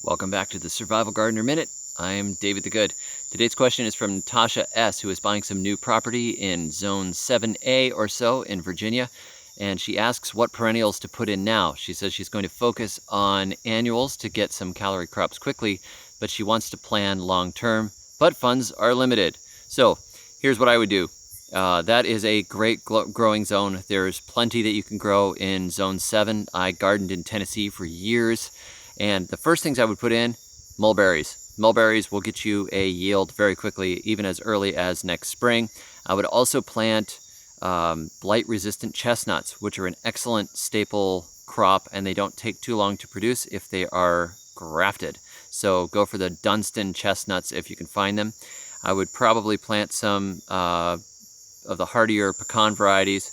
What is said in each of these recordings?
Welcome back to the Survival Gardener Minute. I'm David the Good. Today's question is from Natasha S, who is buying some new property in Zone 7A or so in Virginia. And she asks what perennials to put in now. She says she's going to focus on annuals to get some calorie crops quickly, but she wants to plan long term, but funds are limited. So here's what I would do. That is a great growing zone. There's plenty that you can grow in Zone 7. I gardened in Tennessee for years. And the first things I would put in, mulberries. Mulberries will get you a yield very quickly, even as early as next spring. I would also plant blight-resistant chestnuts, which are an excellent staple crop, and they don't take too long to produce if they are grafted. So go for the Dunstan chestnuts if you can find them. I would probably plant some of the hardier pecan varieties,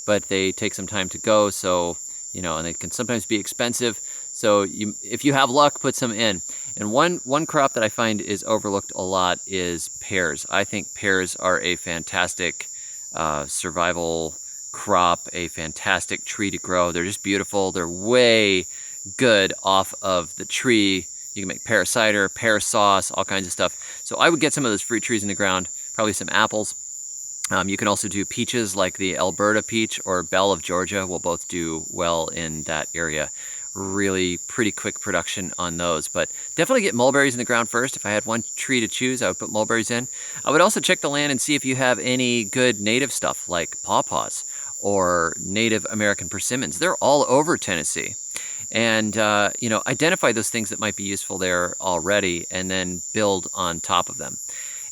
but they take some time to go, so and they can sometimes be expensive. So if you have luck, put some in. And one crop that I find is overlooked a lot is pears. I think pears are a fantastic survival crop, a fantastic tree to grow. They're just beautiful. They're way good off of the tree. You can make pear cider, pear sauce, all kinds of stuff. So I would get some of those fruit trees in the ground, probably some apples. You can also do peaches like the Alberta peach or Belle of Georgia will both do well in that area. Really pretty quick production on those, but definitely get mulberries in the ground first. If I had one tree to choose, I would put mulberries in. I would also check the land and see if you have any good native stuff like pawpaws or Native American persimmons. They're all over Tennessee. And identify those things that might be useful there already and then build on top of them.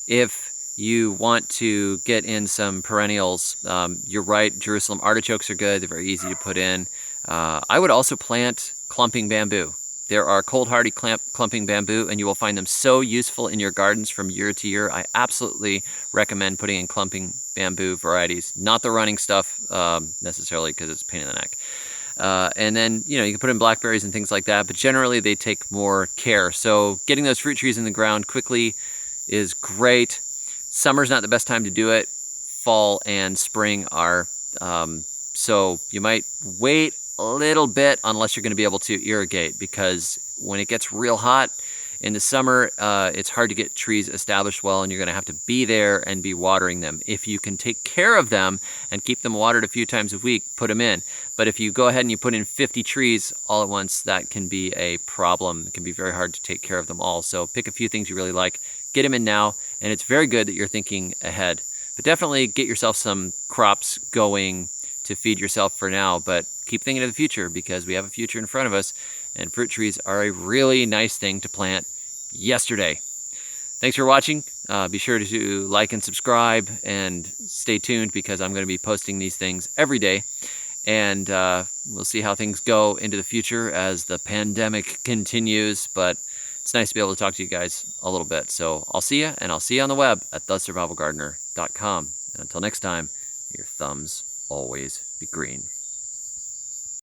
If you want to get in some perennials, you're right, Jerusalem artichokes are good. They're very easy to put in. I would also plant clumping bamboo. There are cold hardy clumping bamboo, and you will find them so useful in your gardens from year to year. I absolutely recommend putting in clumping bamboo varieties, not the running stuff necessarily because it's a pain in the neck. And then, you can put in blackberries and things like that, but generally they take more care. So getting those fruit trees in the ground quickly is great. Summer's not the best time to do it. Fall and spring are. So you might wait a little bit unless you're going to be able to irrigate, because when it gets real hot in the summer, it's hard to get trees established well, and you're going to have to be there and be watering them. If you can take care of them and keep them watered a few times a week, put them in. But if you go ahead and you put in 50 trees all at once, that can be a problem. It can be very hard to take care of them all. So pick a few things you really like, get them in now, and it's very good that you're thinking ahead. But definitely get yourself some crops going to feed yourself for now, but keep thinking of the future, because we have a future in front of us, and fruit trees are a really nice thing to plant yesterday. Thanks for watching. Be sure to like and subscribe and stay tuned, because I'm going to be posting these things every day, and we'll see how things go into the future as the pandemic continues, but it's nice to be able to talk to you guys a little bit. So I'll see you, and I'll see you on the web at thesurvivalgardener.com. And until next time, your thumbs always be green.